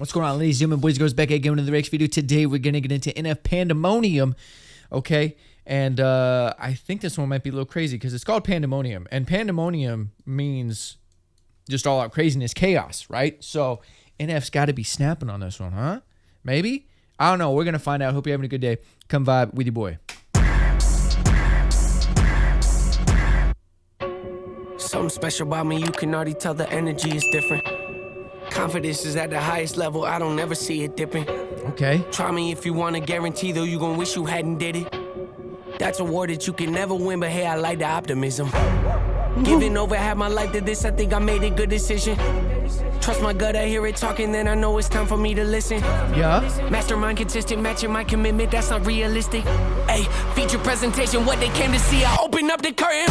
What's going on, ladies and gentlemen, boys and girls, back again with another Reaction video. Today we're going to get into NF Pandemonium, okay? And I think this one might be a little crazy because it's called Pandemonium. And Pandemonium means just all-out craziness, chaos, right? So NF's got to be snapping on this one, huh? Maybe? I don't know. We're going to find out. Hope you're having a good day. Come vibe with your boy. Something special about me, you can already tell the energy is different. Confidence is at the highest level, I don't ever see it dipping. Okay. Try me if you want to guarantee, though you gon' wish you hadn't did it. That's a war that you can never win, but hey, I like the optimism. Giving over half my life to this, I think I made a good decision. Trust my gut, I hear it talking, then I know it's time for me to listen. Yeah. Mastermind consistent, matching my commitment, that's not realistic. Hey, feature presentation, what they came to see, I open up the curtain.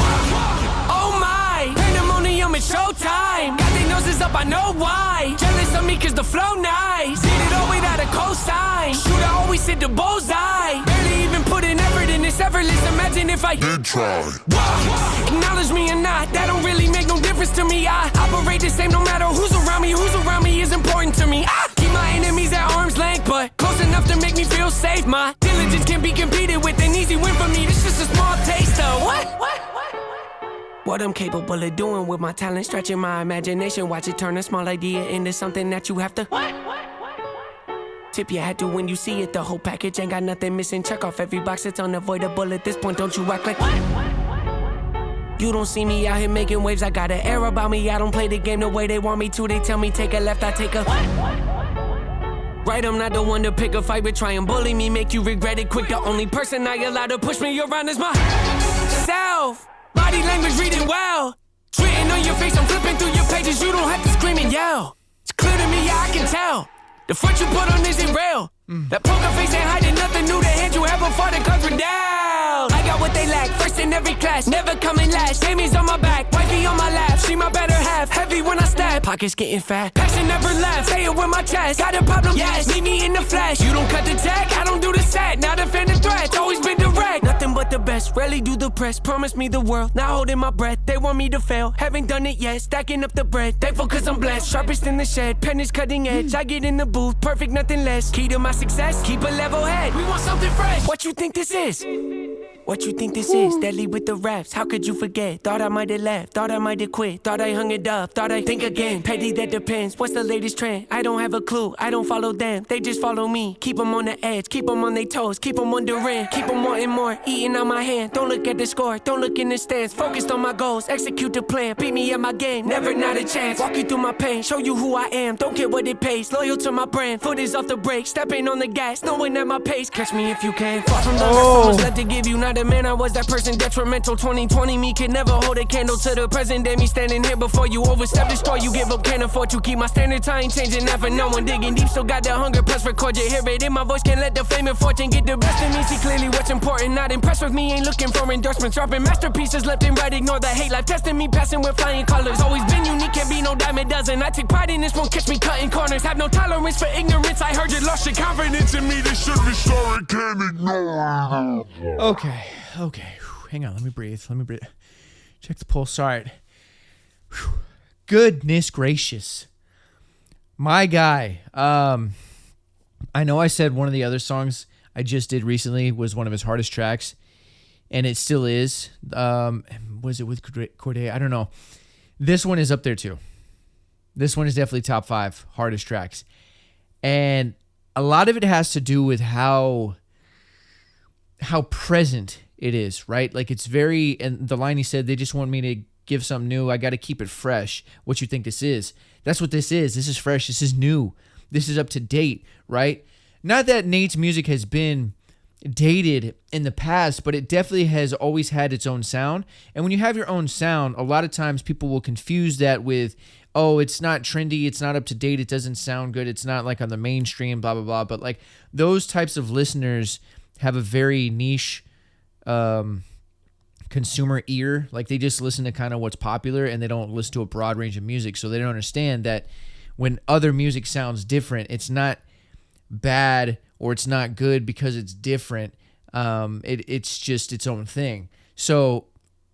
Oh my, Pandemonium, it's showtime. Got their noses up, I know why. Jealous of me cause the flow nice. Did it all without a cosign. Shooter always hit the bullseye. Barely even put in effort in this effortless. Imagine if I did try. Acknowledge me or not, that don't really make no difference to me. I operate the same no matter who's around me. Who's around me is important to me. I keep my enemies at arm's length, but close enough to make me feel safe. My diligence can be competed with, an easy win for me. This just a small taste of what I'm capable of doing with my talent, stretching my imagination. Watch it turn a small idea into something that you have to tip your hat to when you see it. The whole package ain't got nothing missing. Check off every box, it's unavoidable at this point. Don't you act like you don't see me out here making waves. I got an air about me. I don't play the game the way they want me to. They tell me take a left, I take a right. I'm not the one to pick a fight, but try and bully me, make you regret it quick. The only person I allow to push me around is myself. Body language reading well. It's written on your face, I'm flipping through your pages. You don't have to scream and yell. It's clear to me, yeah, I can tell. The front you put on isn't real. That poker face ain't hiding nothing new. The hand you had before the cards were down. I got what they lack, first in every class. Never coming last, Amy's on my back. Wifey on my lap, she my better half. Heavy when I stab, pockets getting fat. Passion never left, say it with my chest. Got a problem, yes, meet me in the flesh. You don't cut the tag, I don't do the set. Not defend the threats, always been direct. Nothing but the best, rarely do the press. Promise me the world, not holding my breath. They want me to fail, haven't done it yet. Stacking up the bread, thankful cause I'm blessed. Sharpest in the shed, pen is cutting edge. I get in the booth, perfect, nothing less. Key to my success, keep a level head. We want something fresh. What you think this is? What you think this is? Deadly with the raps, how could you forget? Thought I might have left, thought I might have quit. Thought I hung it up, thought I think again. Petty, that depends, what's the latest trend? I don't have a clue, I don't follow them. They just follow me, keep them on the edge. Keep them on their toes, keep them wondering. Keep them wanting more, eating out my hand. Don't look at the score, don't look in the stands. Focused on my goals, execute the plan. Beat me at my game, never not a chance. Walk you through my pain, show you who I am. Don't get what it pays, loyal to my brand. Foot is off the brake, stepping on the gas. Knowing at my pace, catch me if you can. Far from the rest, so much left to give you. Not a man, I was that person detrimental. 2020 me can never hold a candle to the present day. Me standing here before you, overstep, destroy you, give up, can't afford to keep my standards. I ain't changing that for no one. Digging deep, still got the hunger, press record, you hear it in my voice. Can't let the fame and fortune get the best of me. See clearly what's important, not impressed with me. Ain't looking for endorsements, dropping masterpieces left and right. Ignore the hate, life testing me, passing with flying colors. Always been unique, can't be no dime a dozen. I take pride in this, won't catch me cutting corners. Have no tolerance for ignorance, I heard you lost your confidence in me. This should be sorry, can't ignore. Okay. Hang on, let me breathe. Check the pulse. All right. Whew. Goodness gracious. My guy. I know I said one of the other songs I just did recently was one of his hardest tracks, and it still is. Was it with Corday? I don't know. This one is up there too. This one is definitely top 5 hardest tracks. And a lot of it has to do with how present it is, right? Like it's very, and the line he said, they just want me to give something new. I got to keep it fresh. What you think this is? That's what this is. This is fresh. This is new. This is up to date, right? Not that Nate's music has been dated in the past, but it definitely has always had its own sound. And when you have your own sound, a lot of times people will confuse that with, oh, it's not trendy, it's not up to date, it doesn't sound good, it's not like on the mainstream, blah, blah, blah. But like those types of listeners have a very niche consumer ear. Like they just listen to kind of what's popular and they don't listen to a broad range of music. So they don't understand that when other music sounds different, it's not bad or it's not good because it's different. It's just its own thing. So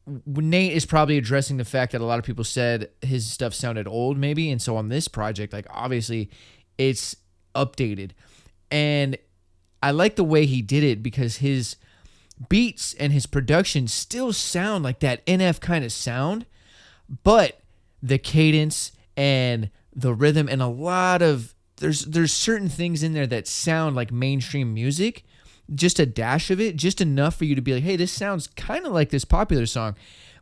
Nate is probably addressing the fact that a lot of people said his stuff sounded old maybe. And so on this project, like obviously it's updated. And I like the way he did it because his beats and his production still sound like that NF kind of sound, but the cadence and the rhythm and a lot of there's certain things in there that sound like mainstream music, just a dash of it, just enough for you to be like, hey, this sounds kind of like this popular song,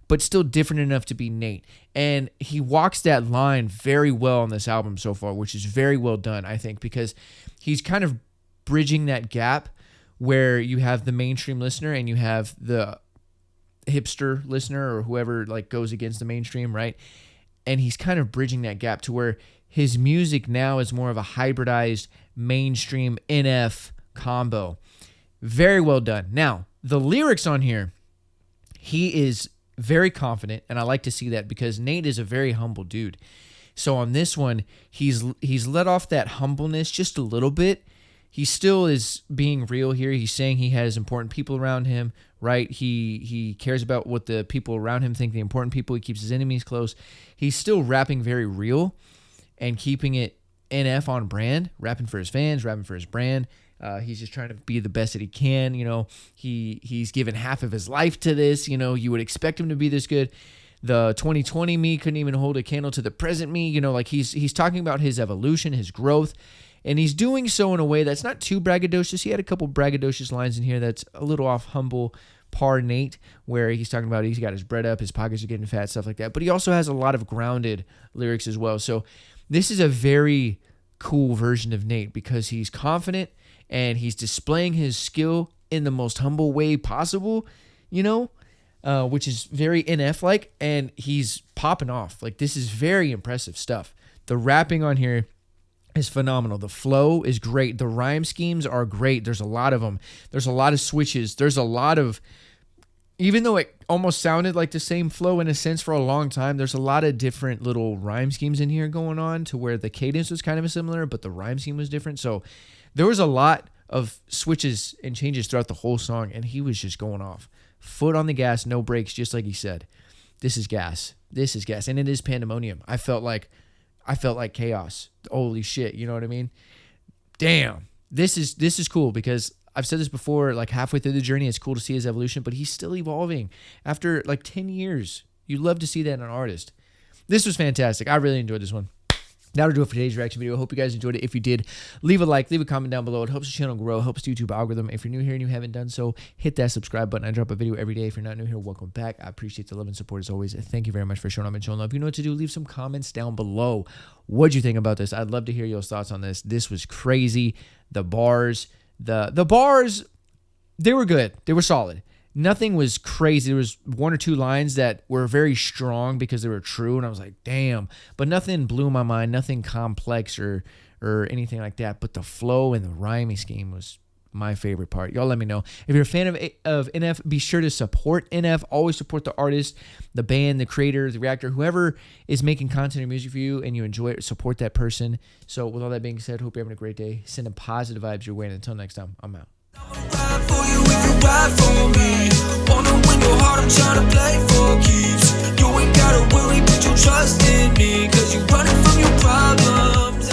but still different enough to be Nate. And he walks that line very well on this album so far, which is very well done, I think, because he's kind of bridging that gap where you have the mainstream listener and you have the hipster listener or whoever like goes against the mainstream, right? And he's kind of bridging that gap to where his music now is more of a hybridized mainstream NF combo. Very well done. Now, the lyrics on here, he is very confident, and I like to see that because Nate is a very humble dude. So on this one, he's let off that humbleness just a little bit. He still is being real here. He's saying he has important people around him, right? He cares about what the people around him think, the important people. He keeps his enemies close. He's still rapping very real and keeping it NF on brand, rapping for his fans, rapping for his brand. He's just trying to be the best that he can. You know, he's given half of his life to this. You know, you would expect him to be this good. The 2020 me couldn't even hold a candle to the present me. You know, like he's talking about his evolution, his growth, and he's doing so in a way that's not too braggadocious. He had a couple braggadocious lines in here that's a little off humble par Nate, where he's talking about he's got his bread up, his pockets are getting fat, stuff like that. But he also has a lot of grounded lyrics as well. So this is a very cool version of Nate because he's confident and he's displaying his skill in the most humble way possible, you know, which is very NF-like, and he's popping off. Like, this is very impressive stuff. The rapping on here is phenomenal. The flow is great. The rhyme schemes are great. There's a lot of them. There's a lot of switches. There's a lot of, even though it almost sounded like the same flow in a sense for a long time, there's a lot of different little rhyme schemes in here going on to where the cadence was kind of similar, but the rhyme scheme was different. So there was a lot of switches and changes throughout the whole song, and he was just going off. Foot on the gas, no brakes, just like he said. This is gas. This is gas. And it is Pandemonium. I felt like chaos. Holy shit, you know what I mean? Damn. This is cool because I've said this before, like halfway through the journey, it's cool to see his evolution, but he's still evolving. After like 10 years, you love to see that in an artist. This was fantastic. I really enjoyed this one. That'll do it for today's reaction video. I hope you guys enjoyed it. If you did, leave a like, leave a comment down below. It helps the channel grow, helps the YouTube algorithm. If you're new here and you haven't done so, hit that subscribe button. I drop a video every day. If you're not new here, welcome back. I appreciate the love and support as always. Thank you very much for showing up and showing love. You know what to do. Leave some comments down below. What'd you think about this? I'd love to hear your thoughts on this. This was crazy. The bars, the bars, they were good. They were solid. Nothing was crazy. There was one or two lines that were very strong because they were true, and I was like, damn. But nothing blew my mind, nothing complex or anything like that. But the flow and the rhyming scheme was my favorite part. Y'all let me know. If you're a fan of NF, be sure to support NF. Always support the artist, the band, the creator, the reactor, whoever is making content or music for you and you enjoy it, support that person. So with all that being said, hope you're having a great day. Sending positive vibes your way. And until next time, I'm out. Ride for you if you ride for me. Wanna win your heart, I'm tryna play for keeps. You ain't gotta worry, put your trust in me, 'cause you running from your problems.